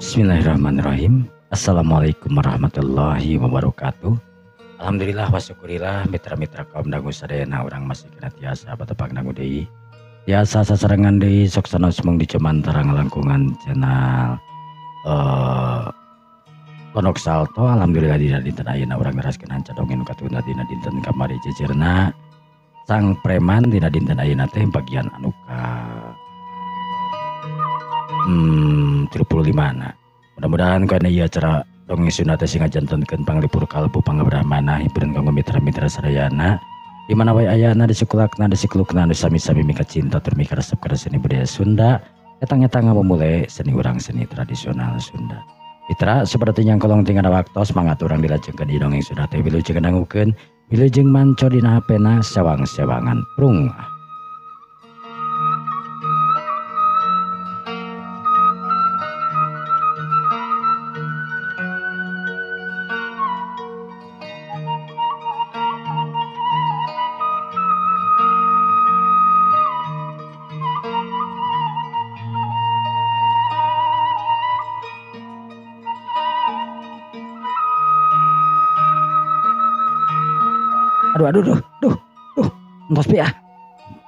Bismillahirrahmanirrahim. Assalamualaikum warahmatullahi wabarakatuh. Alhamdulillah wa syukurillah mitra-mitra kaum dangu sadayana urang masih kena tiasa batepang dangu deui. Tiasa sasarengan deui sok sanes mung dicemantarang langkungan channel Pondok Salto. Alhamdulillah dina dinten ayeuna urang neraskeun hanca dongeng nu katuna dina dinten kamari jejerna Sang Preman dina dinten ayeuna teh bagian anu ka 35 na. Mudah-mudahan karena iya acara dongeng sunat sing ngajantenkeun panglipur kalbu pangabrahmana hiburan kanggo mitra-mitra sadayana di mana wae ayana di sekolahna di siklukna anu sami-sami mika cinta tur mika resep ka seni budaya Sunda eta-eta ngamumule seni urang seni tradisional Sunda. Mitra seperti yang kolong tinggal waktu semangat urang dilajengkeun di dongeng Sunda teh wilujeng dangukeun wilujeng manco dina hapena sawang-sawangan prung. Aduh, entos pi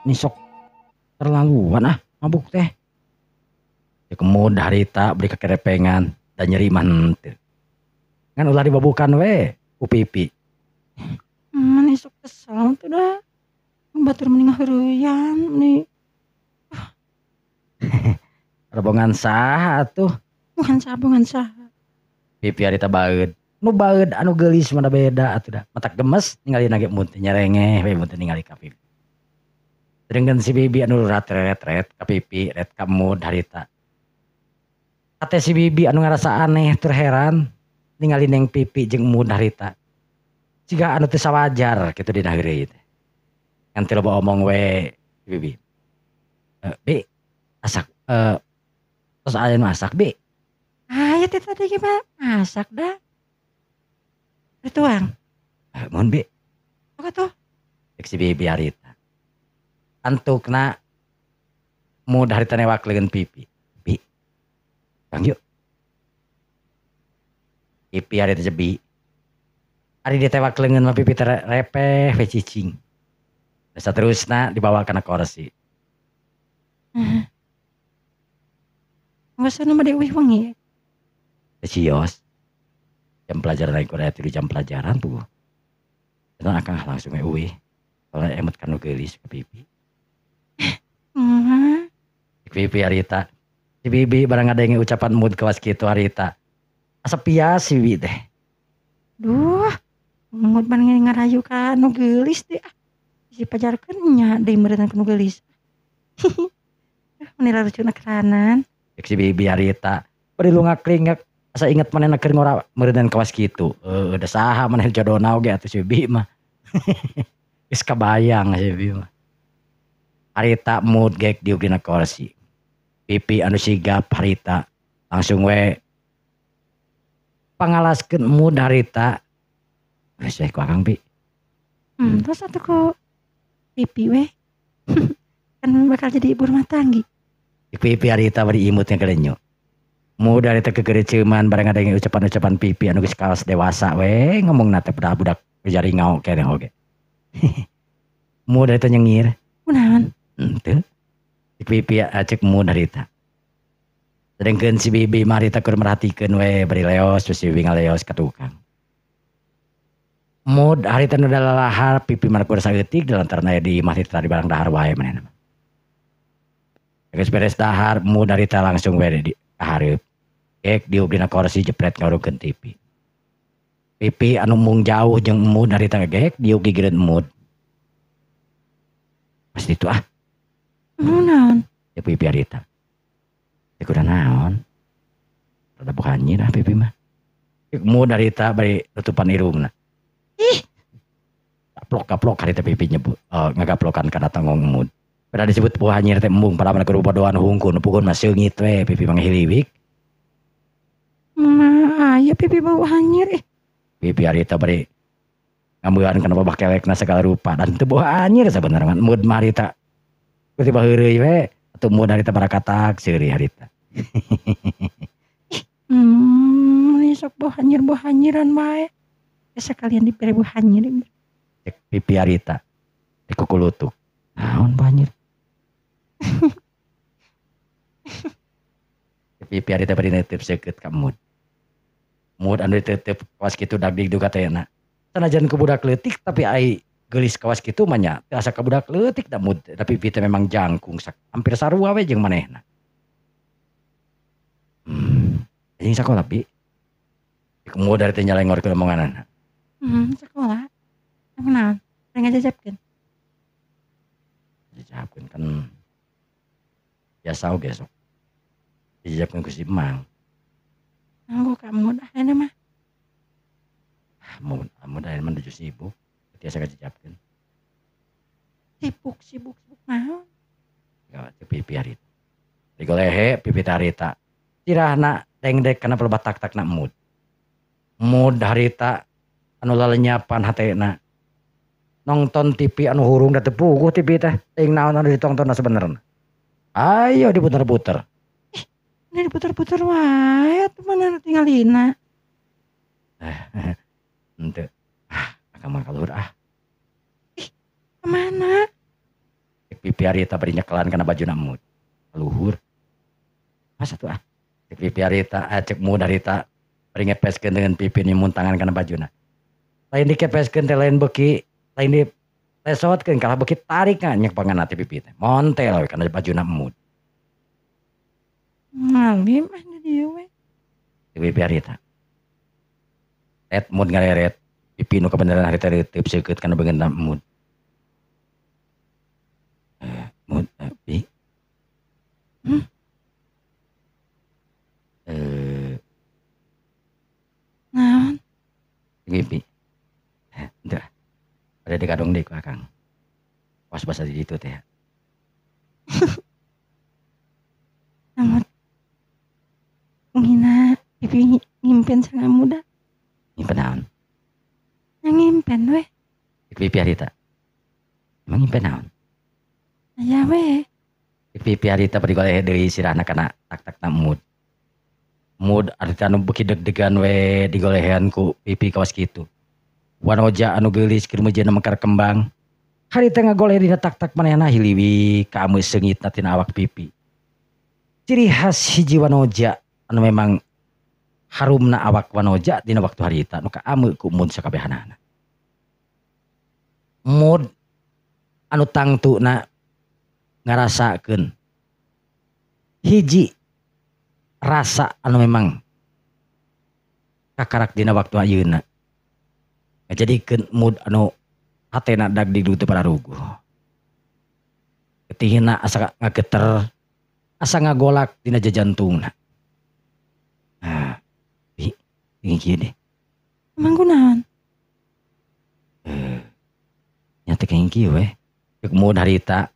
nisok terlaluan mabuk teh. Ya kemud harita beri kekerepengan dan nyeri manteu. Ngan ulah dibabukan we ku pipi. Nisok kesel tuh dah. Batur mending heureuyang nih. Robongan saha atuh? Bungan saha. Pipi harita baeud. Nu baeud anu geulis mana beda atuh dah. Matak gemes ningali nage mun teh nyarengeh we mun teh ningali ka pipi. Dengan si bibi anu ret ka pipi, ret ka mood harita. Ate si bibi anu ngarasa aneh tur heran ningali neng pipi jeung mood harita. Siga anu teu sawajar kitu dina heureuy teh. Ngan teu loba omong we si bibi. Bi, masak tos aya masak bi. Aya teh tadi ge masak dah. Tuang. Mohon bi. Apa tuh? Cek si bibi harita. Antukna mood harita newak leun pipi. Bi. Kang yuk. Pipi harita jebi. Ari ditewak leungeun mah pipi teh repeh we cicing. Saterusna dibawa kana kursi. Nggak usah nama dewi wangi. Cios. Jam pelajaran lain Korea tidur jam pelajaran tuh. Dan akan langsung uwi. Kalau emot kanu geulis ke pipi. Pipi harita. Si bibi barang ada yang ucapan mood kewas kitu harita. Asa pias si bibi teh. Duh. Mood barang ngarayu ka nu geulis teh. Si pajarkeun nya deui meureunna nu geulis. Menira lucuna keranan. Si bibi harita. Bari lu ngakringak. Asa inget manehna keur ngora meureunna kawas kitu. Da saha maneh jodona oge atuh si bibi mah. Geus kabayang si bibi mah. Harita mood gek diuk dina kursi. Pipi anu sigap harita langsung we pangalaskeun mood harita. Geus we ku Akang Pi. Terus atuh ku pipi we. Kan bakal jadi ibu rumah tanggi. Pipi harita bari imutnya kelenyo. Mood harita kegereceman barang ada yang ucapan-ucapan pipi anu geus kaos dewasa we ngomongna teh budak jaringau keneh oge. Mood harita nyengir. Kunaon? Henteu. Pipi cek mood harita. Sedengkeun si bibi mah harita keur merhatikeun we bari leos terus si bibi ngaleos ka tukang. Mood harita nu dalalahar pipi mah keur saeutik dalantarna di mah harita di barang dahar wae manehna. Geus beres dahar mood harita langsung we di hareup. Kek diuk dina kursi jepret ngarukeun TV. Pipi anu mung jauh jeung mood harita gek diuk gigireun mood. Pas ditu Naon? Ya pipi harita. Ya kudu naon? Rada bukannya dah pipi mah. Mood harita bari tutupan irungna. Ih. Kaplok harita pipi nyebut ngagaplokan kana tangong mood. Pada disebut buahanyir teh embung pada mana kerupa doan hungkun pugun mah seungit we pipi manghiliwik. Aya pipi bau hanyir Pipi harita bari ngameuan kana babah kelekna segala rupa dan teu bau hanyir sabenerna mood mah harita. Tiba heureuy we atuh mood harita barakatak seuri harita. sok bohanyir-bohanyiran wae. Sekalian diberi bohanyir. Cek pipi harita di kuku lutut. Naon bohanyir? Pipi harita bari netep seukeut ka mood. Mood anu tetep kawas kitu dagdig duka teh na. Sanajan ke budak leutik tapi ai geulis kawas kitu mah nya teu asa ka budak leutik da mood. Tapi pipi teh memang jangkung hampir sarua we jeung manehna. Anjing sakola pi. Mood dari teh nyalengorkeun omonganana. Sekolah. Kenal. Pengen jajapkeun. Dijawabkeun kan biasa oge sok. Dijawabkeun ku si Mang. Anggo kamu dah ini mah. Mun aya mah nuju sibuk. Tiasa dijawabkeun. Sibuk naon? Ya pipi harita. Digolehe pipi harita. Cirahna dengdek kana pelebah tak-takna mood. Mood harita anu lalenyapan hatena. Nonton TV anu hurung da teu puguh TV teh. Ting naon anu ditongtonna sebenarnya. Ayo diputer-puter. Ini diputer-puter wae atuh mana tinggalina. Henteu. Akang mah kaluhur Kemana? Pipi harita bari nyekelan kana bajuna mood. Kaluhur. Masa tuh pipi harita cek mood harita bari ngepeskeun dengan pipi ni muntangan kana bajuna. Lain dikepeskeun teh lain beuki, lain di lesotkeun kalah beuki tarik nyek panganna teh pipi teh. Montel we kana bajuna mood. Ngalim ada dia we. Pipi harita. Mood ngareret. Pipi nu kebenaran harita reuteup seukeut kana beungeunna mood. Mood pi. Naon? Pipi. Henteu. Ada dikadong deui ku akang. Pas basa di ditu teh. Namun ngina pipi ngimpen sangat muda. Nyimpen naon? Yang ngimpen we. Pipi harita. Emang nyimpen naon? Aya we. Pipi harita bari golehe deui sirahna kana tak-takna mood. Mood harita anu beuki deg-degan we digolehean ku pipi kawas kitu. Wanoja anu geulis keur meujeunna mekar kembang. Harita ngagolehe dina tak-tak manehna hiliwi ka ameu seungitna tina awak pipi. Ciri khas hiji wanoja anu memang harumna awak wanoja dina waktu harita nu kaameu ku mood sakabehanana. Mood anu tangtuna ngarasakeun hiji rasa anu memang kakarak dina waktu ayeuna. Ngajadikeun mood anu hatena dagdig teu pararuguh. Ketihna asa ngageter, asa ngagolak dina jajantungna. Ini kieu deh. Emang kunaon? Nya teh kenging kieu we. Cek mood harita.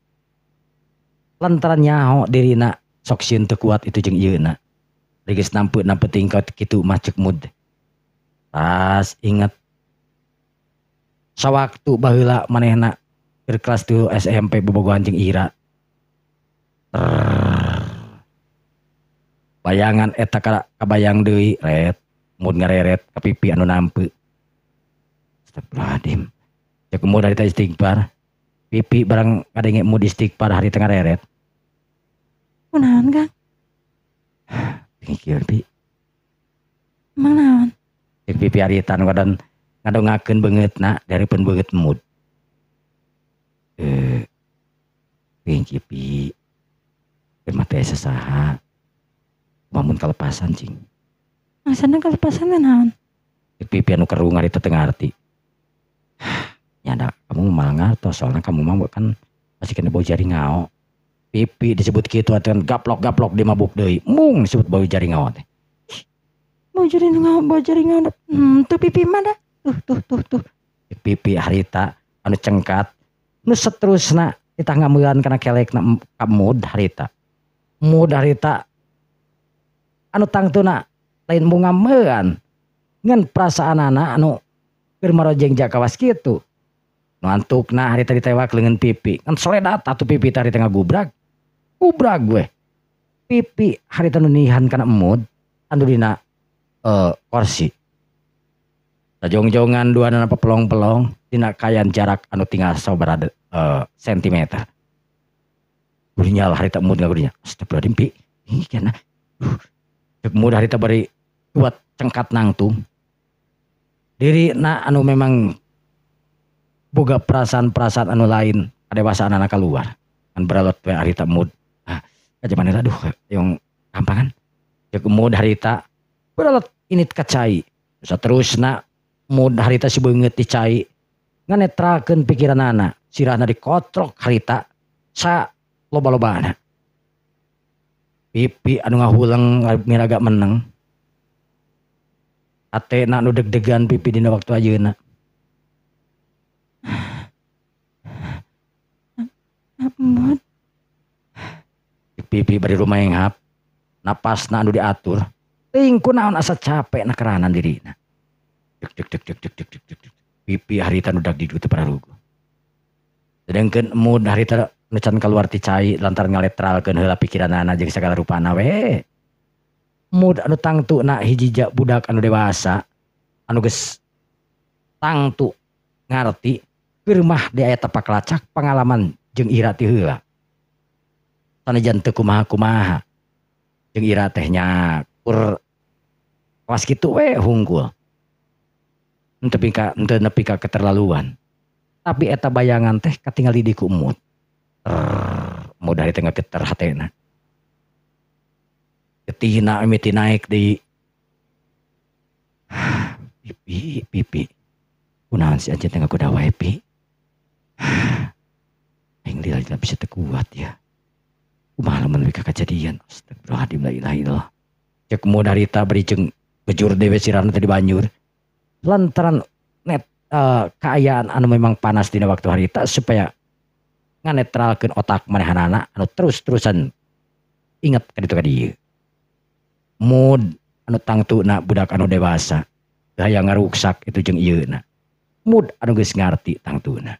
Lantaran nyaho dirina sok sieun teu kuat itu jeung ieuna. Geus nampeun tingkat kitu mah cek mood. Pas inget sawaktu baheula manehna keur kelas 2 SMP bobogohan jeung Ira. Bayangan eta kabayang deui ret. Mood ngareret ka pipi anu nampeu. Astagfirullahaladzim. Cek mood harita istighfar. Pipi barang ngadenge mood istighfar harita ngareret. Kunaon Kang? Kieu pi. Emang naon? Cek pipi harita anu ngadongakeun beungeutna dareupeun beungeut mood. Kieu pi. Mah teh sasaha. Mamun kalepasan cing. Maksudna kalepasan naon? Cek pipi anu kerung harita teu ngarti. Nyanda kamu malah ngartos soalnya kamu mah kan masih kena bau jari ngao. Pipi disebut kitu atuh gaplok-gaplok di mabuk deui. Mung disebut bau jari ngao teh. Bau jari ngao. Tuh pipi mah dah. Tuh. Pipi harita anu cengkat nu saterusna kita ngameun kana kelekna ka mood harita. Mood harita anu tangtuna lain mau ngameun ngan perasaanana anu keur marojeng jakawas kitu. Ngantukna harita ditewak leungeun pipi. Kan soledat atuh pipi teh harita ngagubrak. Ubrak gue. Pipi harita nu nihan kana mood anu dina kursi. Sajong-jongan dua apa pelong-pelong tina kayan jarak anu tinggal sabarada sentimeter. Gudinya lah harita mood gudinya. Astagfirullahaladzim pi. Ih kana. Cek mood harita bari kuat cengkat nangtung. Diri na anu memang boga perasaan-perasaan anu lain kadewasaan anak keluar. Kan beralot we harita mood. Ah, aja maneh aduh yang kampangan. Cek mood harita beralot ini kacai. Saterusna mood harita si beungeut dicai nganetralkeun pikiran anak sirahna dikotrok harita sa loba-lobana pipi anu ngahulang miraga meneng atena anu deg-degan pipi dina waktu ajeuna Mod. pipi bari rumaenghap napasna anu diatur teuing kunaon asa capek na keranan dirina dek pipi harita nudak di teu pararugu sedangkeun mood harita nu can kaluar ti cai lantaran ngaletralkeun heula pikiranana jeung sagala rupana we mood anu tangtuna hiji budak anu dewasa anu geus tangtu ngarti keur mah di aya tapak lacak pangalaman jeung ira ti heula sanajan teu kumaha-kumaha jeung ira teh nya kur pas kitu we hungkul ente nepi ka keterlaluan tapi eta bayangan teh katingal di ku mood mood dari tengah geter hatena ketina miti naik di pipi kunaon si anjeun tengah kuda wae pi aing lila bisa teu kuat ya kumaha lamun ka kejadian astagfirullahaladzim la ilaha illallah cek mood harita bari jeung bejur dewe sirahna teh di banjur lantaran net keayaan anu memang panas dina waktu harita supaya nganetralkeun otak manehanana anu terus-terusan inget ka ditu ka dieu. Mood anu tangtuna budak anu dewasa gaya ngaruksak itu jeung ieuna. Mood anu geus ngarti tangtuna.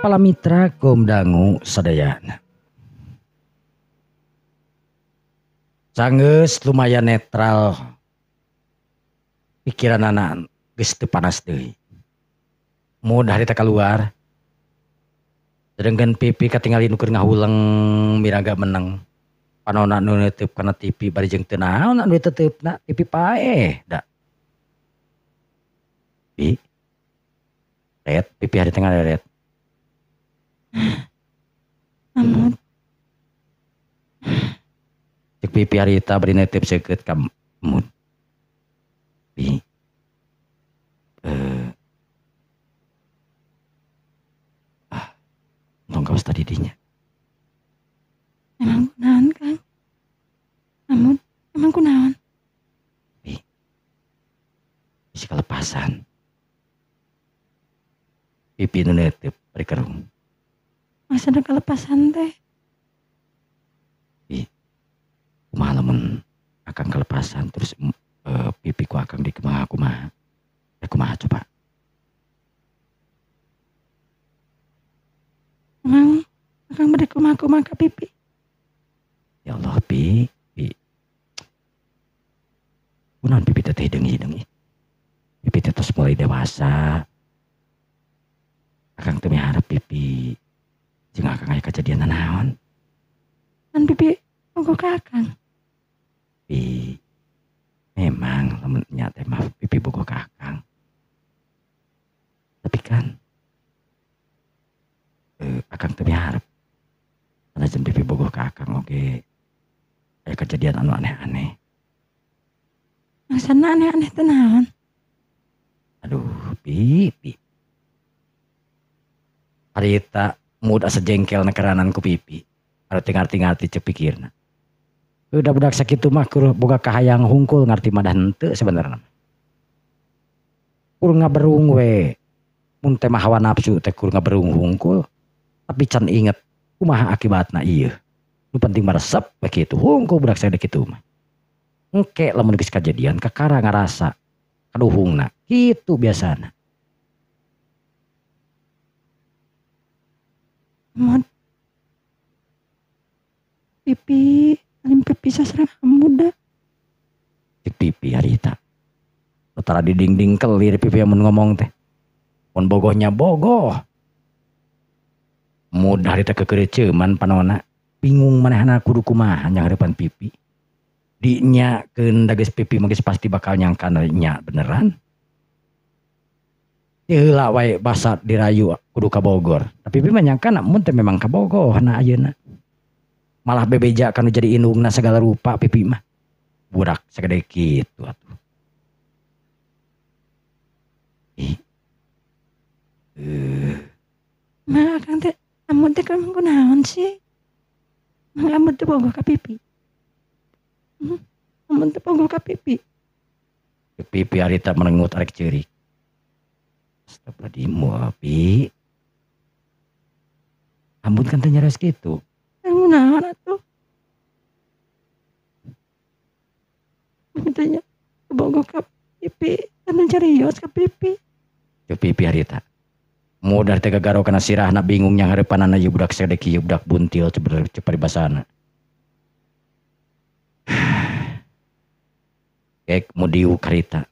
Palamitra kaum dangu sadayana. Sanggeus lumayan netral pikiran anak geus teu panas deui. Mood harita kaluar. Sedangkan pipi katingali nu keur ngahuleng miraga meneng. Panonna nu neuteub kana TV bari jeung teu naon anu diteteupna TV pae da. Red, pipi harita ngareret. Amut. Cek pipi harita bari netep seukeut ka mood. Pi. Untung kawas tadi dinya. Emang kunaon Kang? Amut, emang kunaon? Pi. Bisi kalepasan. Pipi nu netep bari kerung. Masa ada kelepasan teh? Kumaha lamun akang kelepasan terus pipi ku akang dikumaha-kumaha. Ya kumaha coba? Emang akang beri kumaha-kumaha ka pipi? Ya Allah pi. Kunaon pipi teh hideung-hideung ih. Pipi teh tos mulai dewasa. Akang teu miharep pipi jeung akang aya kejadian naon. Kan pipi Bogo kakang. Pi, memang lamun nya teh mah pipi bogoh kakang. Tapi kan akang teh miharep sanajan pipi bogoh kakang oge aya kejadian anu aneh-aneh. Maksana aneh-aneh teh naon? Aduh, Pi. Harita mood asa jengkel nekeranan ku pipi. Anu teu ngarti-ngarti ceuk pikirna. Udah budak sakitu mah kur boga kahayang hungkul ngarti mah henteu sebenarnya. Kur ngaberung we. Mun teh mah hawa nafsu teh kur ngaberung hungkul. Tapi can inget kumaha akibatna ieu. Nu penting mah resep we kitu hungkul budak sadek kitu mah. Engke lamun geus kajadian kakara ngarasa kaduhungna. Kitu biasana. Mod. Pipi, alim pipi sasra muda. Cik pipi harita. Utara di dinding kelir pipi yang mun ngomong teh. Mun bogohnya bogoh. Mudah harita kekereceman panona. Bingung manehna kudu kumaha nyangeurepan pipi. Dinya keun da geus pipi mah geus pasti bakal nyangkana nya beneran. Heula wae basa dirayu kudu ka Bogor. Tapi pipi mah nyangkana mun teh memang ka Bogohna ayeuna. Malah bebeja kanu jadi indungna segala rupa pipi mah. Budak sagede kitu atuh. Mah akang teh amun teh kan kunaon sih? Mah amun teh bogo ka pipi. Amun teh bogo ka pipi. Pipi harita merengut arek ceurik. Astagfirullahaladzim Pi. Ampun kan teh nyares kitu. Kunaon atuh? Tanya bogo ka pipi, anu carios ka pipi. Cek pipi harita. Modar teh gagaro kana sirahna bingung yang hareupanana ieu budak sadek ieu budak buntil cepari basana. Kek mudiu karita.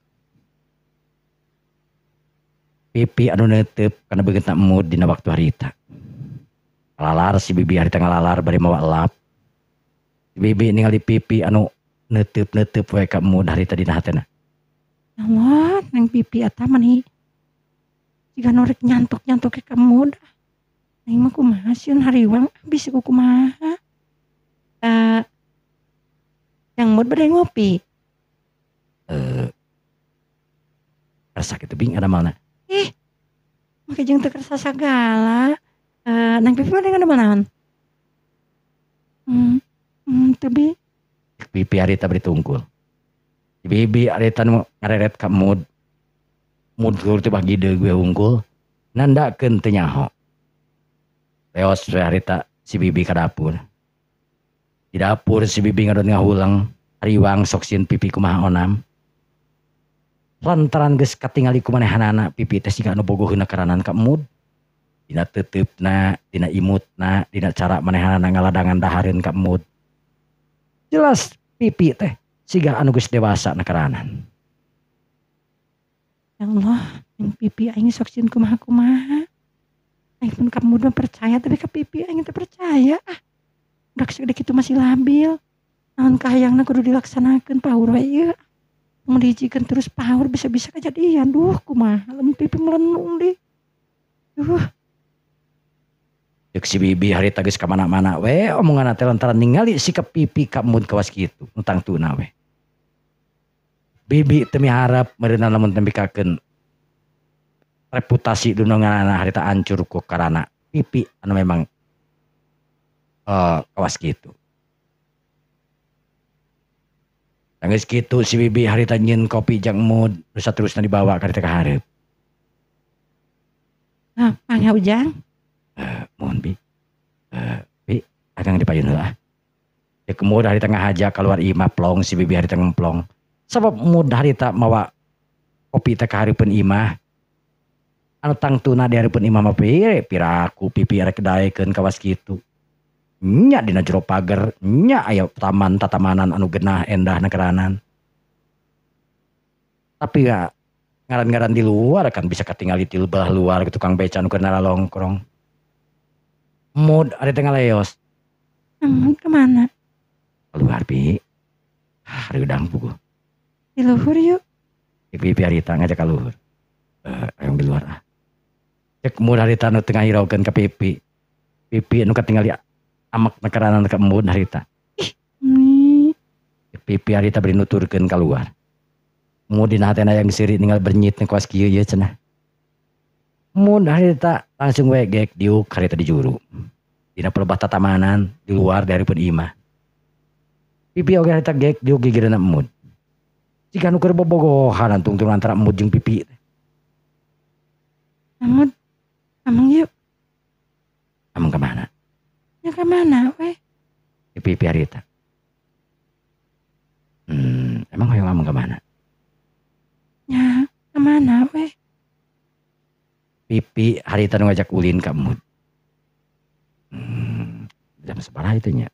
Pipi anu neuteup kana beungeutna mood dina waktu harita. Lalar si bibi harita ngalalar bari mawa elap. Si bibi ningali pipi anu neutup wae ka mood harita dina hatena. Allah, nang pipi eta mah nih. Jika norek nyantok-nyantok ke kamu dah. Neng mah kumaha sieun hariwang abis ku kumaha. Yang mood bade ngopi. Rasa kitu bing ada malna. Make jeung teu kerasa sagala. Nang pipi bade ngadamal naon? Teu bi. Pipi harita bari tungkul. Bibi harita nu ngareret ka mood. Mood kur teh bagi deui unggul. Nandakeun teu nyaho. Leos we harita si bibi ka dapur. Di dapur si bibi ngadon ngahulang. Hariwang sok sieun pipi kumaha onam. Lantaran geus katingali kumanehanana pipi teh siga anu bogoheuna karanan ka mood. Dina teuteupna, dina imutna, dina cara manehanana ngaladangan dahareun ka mood. Jelas pipi teh siga anu geus dewasa na karanan. Ya Allah, yang pipi aing sok sieun kumaha-kumaha. Aing pun kamu mah percaya tapi ka pipi aing teu percaya. Udah segede kitu masih labil. Naon kahayangna kudu dilaksanakeun paur we ieu. Mun dijikeun terus paur bisa-bisa kejadian. Duh, kumaha lamun pipi melenung deui. Duh. Cek si bibi harita geus ka mana-mana we omonganna teh lantaran ningali sikap pipi ka mood kawas kitu nu tangtuna we. Bibi teu miharap meureunna lamun tembikakeun reputasi dununganna harita hancur ku karana pipi anu memang kawas kitu. Geus kitu si bibi harita nyieun kopi jeung mood terus saterusna dibawa ka harita ka hareup. Mangga Ujang. Mohon Bi. Bi, akang dipayun heula. Cek mood harita ngahaja keluar imah plong si bibi harita ngemplong. Sabab mood harita mawa kopi teh ka hareupeun imah. Anu tangtuna di hareupeun imah mah piraku pipi arek daekeun kawas kitu. Nya dina jero pager, nya aya taman tatamanan anu genah endah na karanan. Tapi ya ngaran-ngaran di luar kan bisa katingali di belah luar ke tukang beca anu keur nalongkrong. Mood harita ngaleos. Kemana? Keluar pi. Hareudang puguh. Di luhur yuk. Pipi harita ngajak ka luhur. Yang di luar ah. Cek mun harita nu tengah hiraukeun ka pipi. Pipi nu katingali amak nekaranan ka embun harita. Hmm. Pipi harita beri nuturkeun keluar. Mun dina hatena yang siri tinggal bernyit nu kuas kieu ieu cenah. Mun harita langsung we gek diuk harita di juru. Dina pelebah tatamanan di luar dari pun imah. Pipi oge harita gek diuk gigireuna embun. Jika nu keur bobogohan tungtung antara embun jeung pipi. Amang yuk. Amang kemana? Ya kemana weh? Pipi harita. Emang hoyong amang kemana? Ya kemana weh? Pipi harita nu ngajak ulin ka embun. Jam sabaraha itu nya?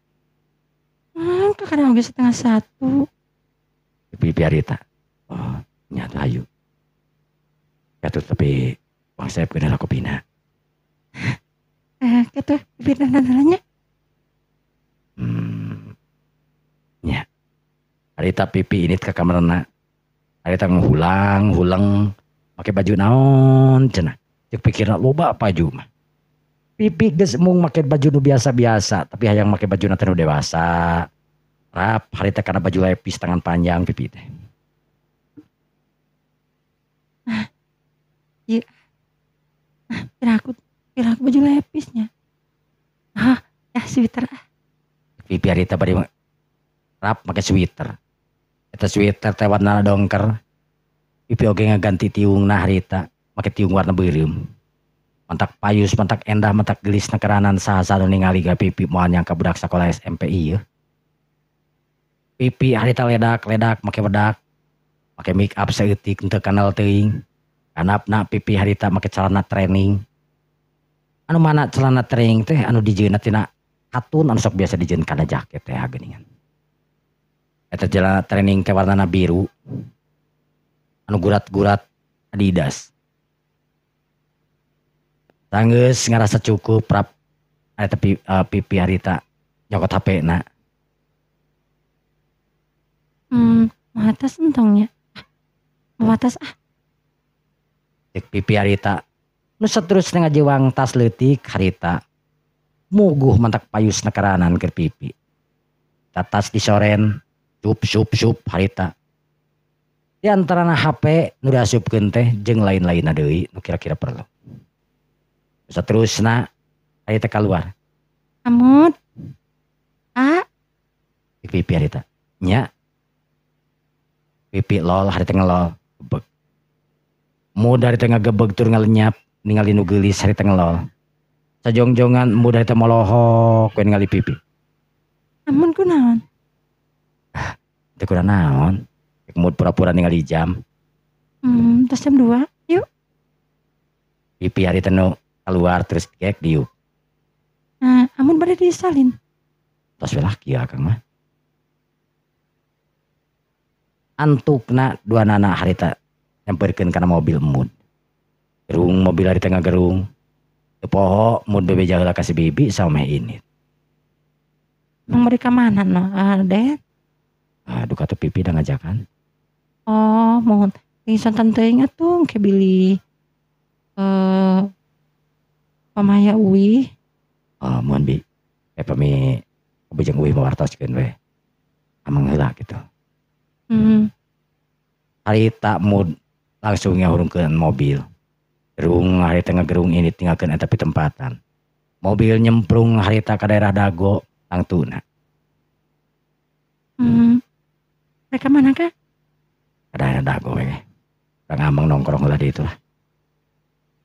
Kadang oge 12:30. Pipi harita. Oh, nya tuh hayu. Katut tapi uang saya kena kopina. Gitu bibir dandanannya. Nya. Harita pipi ini ke kamarna. Harita ngulang, pakai baju naon cenah. Cek pikirna loba baju mah. Pipi geus mung make baju nu biasa-biasa, tapi hayang make baju nu dewasa. Rap harita karena baju lepis tangan panjang pipi teh. Iya. Kira aku baju lepisnya. Ya sweater. Pipi harita bari rap make sweater. Eta sweater teh warna dongker. Pipi oge ngaganti tiungna harita, make tiung warna beureum. Mantak payus, mantak endah, mantak gelis nekeranan saha-saha nu ningali ka pipi moal nyangka budak sakola SMP ieu. Pipi harita ledak make bedak. Make make up saeutik henteu kanal teuing. Kanapna pipi harita make celana training. Anu mana celana training teh anu dijieunna tina katun anu sok biasa dijieun kana jaket teh geuningan. Eta celana training teh warnana biru. Anu gurat-gurat Adidas. Tanggeus ngarasa cukup rap eta pipi harita nyokot HP-na. Matas entongnya. Matas Cek pipi harita. Nu saterusna ngajewang tas leutik harita. Muguh mantak payus nekaranan keur pipi. Tas disoren, sup harita. Di antarana HP nu diasupkeun teh jeung lain-lainna deui nu kira-kira perlu. Saterusna harita keluar. Amut. Pipi harita. Nya. Pipi lol harita ngelol. Gebeg. Mood harita ngagebeg tur ngalenyap. Ningali nu geulis harita ngelol. Sajongjongan mood harita molohok we ningali pipi. Amun kunaon? Teu kurang naon. Mood pura-pura ningali jam. Tas jam 2. Yuk. Pipi harita nu keluar terus gek diuk. Amun bade disalin. Tos we laki ya Kang mah. Antukna dua nana harita nyamperkeun kana mobil mood. Gerung mobil harita ngagerung. Teu poho mood bebeja heula ka si bibi saomeh ini. Mang bade ka mana no? Den. Duka tuh pipi da ngajakan. Oh, mohon. Santan teuing atuh ke bili pamaya uwi. Mohon bi. Pami bejeng uwi mawartoskeun we. Amang heula gitu. Harita mood langsung ngahurungkeun mobil. Gerung harita ngagerung ini tinggalkeun eta pitempatan. Mobil nyemprung harita ka daerah Dago tangtuna. Mereka mana kah? Ka daerah Dago we. Kang amang nongkrong heula di itulah.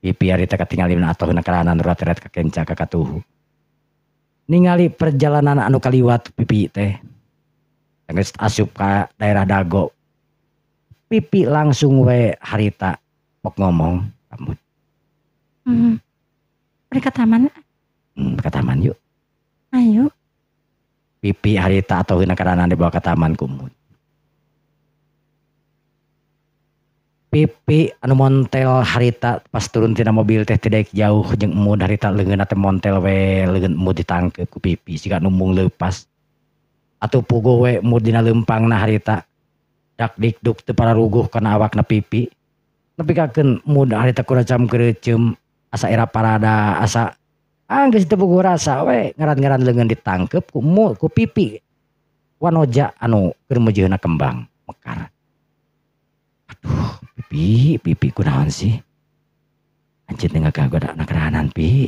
Pipi harita katingalina atohna karanan rat-rat ka kenca ka katuhu. Ningali perjalanan anu kaliwat pipi teh. Geus asup ka daerah Dago. Pipi langsung we harita pok ngomong rambut. Mereka taman. Ke taman yuk. Ayo. Pipi harita atau hina karanan dibawa ke taman kumut. Pipi anu montel harita pas turun tina mobil teh tidak jauh jeung emud harita leungeunna teh montel we leungeun emud ditangkep ku pipi siga numbung leupas. Atuh puguh we mood dina leumpangna harita. Dak dikduk teu pararuguh kana awakna pipi. Nepikakeun mood harita kuracam kereuceum asa era parada asa geus teu puguh rasa we ngaran-ngaran leungeun ditangkep ku pipi. Wanoja anu keur meujeunna kembang mekar. Aduh, pipi kunaon sih? Anjir teh ngagagoda anak kerahanan pi.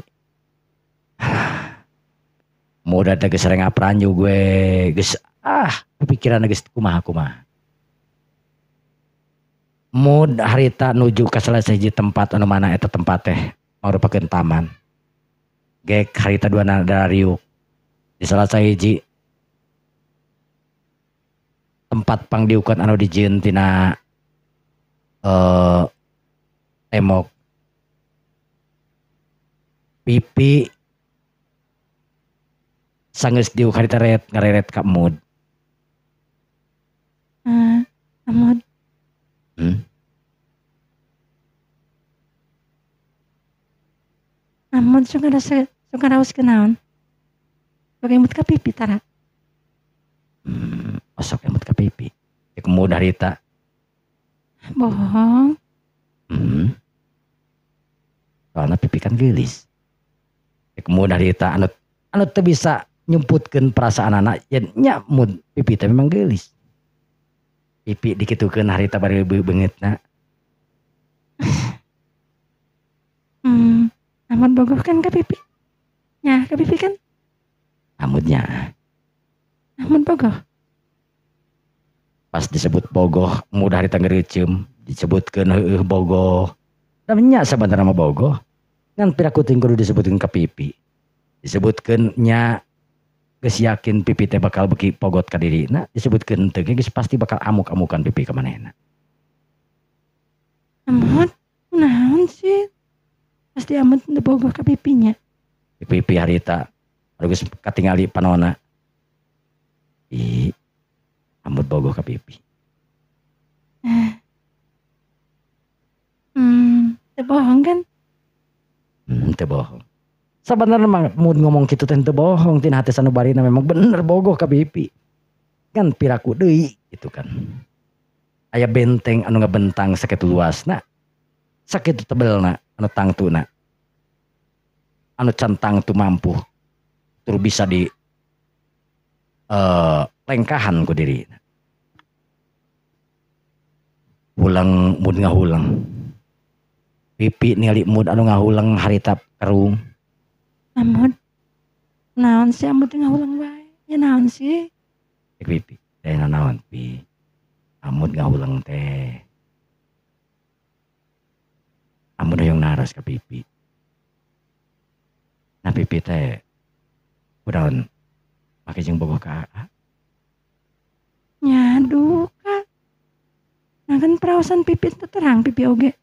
Muda teh geus sering apranju gue, geus pikiran geus kumaha. Mud harita nuju ka salah sahiji tempat anu mana eta tempat teh mangrupakeun taman. Gek harita duana dariuk di salah sahiji tempat pangdiukeun anu dijieun tina tembok. Pipi sanggeus diuk harita ngareret ka mood. Amod. Amod suka raos kenaon? Pakai mut ka pipi tara. Osok emut ka pipi. Cek mood harita. Bohong. Soalna pipi kan geulis. Cek mood harita anu teu bisa nyumputkeun perasaan anak nya mood pipi teh memang geulis. Pipi dikitukeun harita bari beungeutna. Amod bogoh kan ka pipi? Nya ka pipi kan? Amudnya. Amod bogoh. Pas disebut bogoh mood harita ngeureeceum disebutkeun heueuh bogoh. Namanya sabantarna mah bogoh. Ngan piraku teh kudu disebutkeun ka pipi. Disebutkeun nya geus yakin pipi teh bakal beki pogot ka dirina, disebutkeun teu geus pasti bakal amuk-amukan pipi ka manehna. Amod, naon sih? Pasti Amod teu bogoh ka pipinya. Pipi harita geus katingali panonna. Amod bogoh ka pipi. Teu bohong kan? Teu bohong. Sabenerna mah mun ngomong kitu teh teu bohong, tina hate sanubarina memang bener bogoh ka pipi. Kan piraku deui gitu kan. Aya benteng anu ngabentang sakitu luasna, sakitu tebelna anu tangtuna. Anu can tangtu mampu tur bisa di lengkahan ku dirina. Ulang mood ngahulang. Pipi ningali mood anu ngahulang harita kerung. Amod, naon sih Amod ngahulang wae? Ya naon sih? Pipi, teh naon pi? Amod ngahulang teh. Amod hoyong naras ka pipi. Nah pipi teh kunaon make jeung bogoh ka Aa? Nyaduh ka. Nah kan perawasan pipi teh terang pipi oge.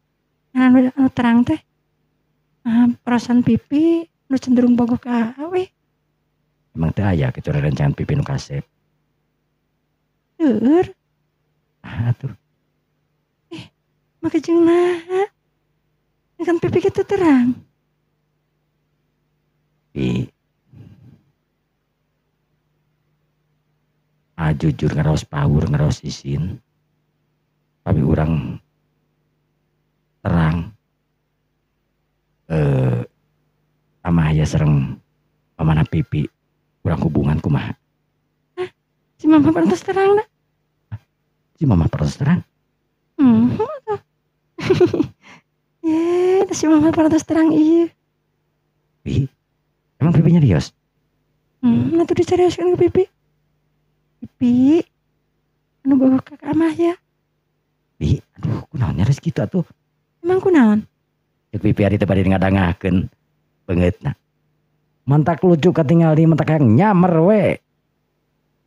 Anu terang teh. Perawasan pipi nu cenderung bogoh ka Aa we. Emang teh aya kitu rerencangan pipi nu kasep.Eur. Atuh. Make jeung naha? Kan pipi kitu terang. Jujur ngaraos pawur ngaraos isin. Tapi urang terang. Amah aya sareng pamana pipi urang hubungan kumaha? Si mama pantas terang dah. Si mama pantas terang? Si mama pantas terang iya. Emang pipinya rios? Nah tuh dicarioskan ke pipi. Pipi, anu bawa kakak amah ya. Aduh, kunaon nyaris gitu atuh. Emang kunaon? Cek pipi hari teh bade ngadangakeun beungeutna. Mantak lucu katingali mantak yang nyamer we.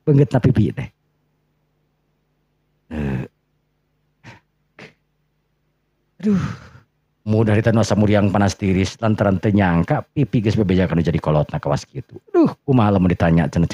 Beungeutna pipi teh. Aduh. Mudah harita nu asa muriang panas tiris lantaran teu nyangka pipi geus bebejakan jadi kolotna kawas kitu. Aduh, kumaha lamun ditanya cenah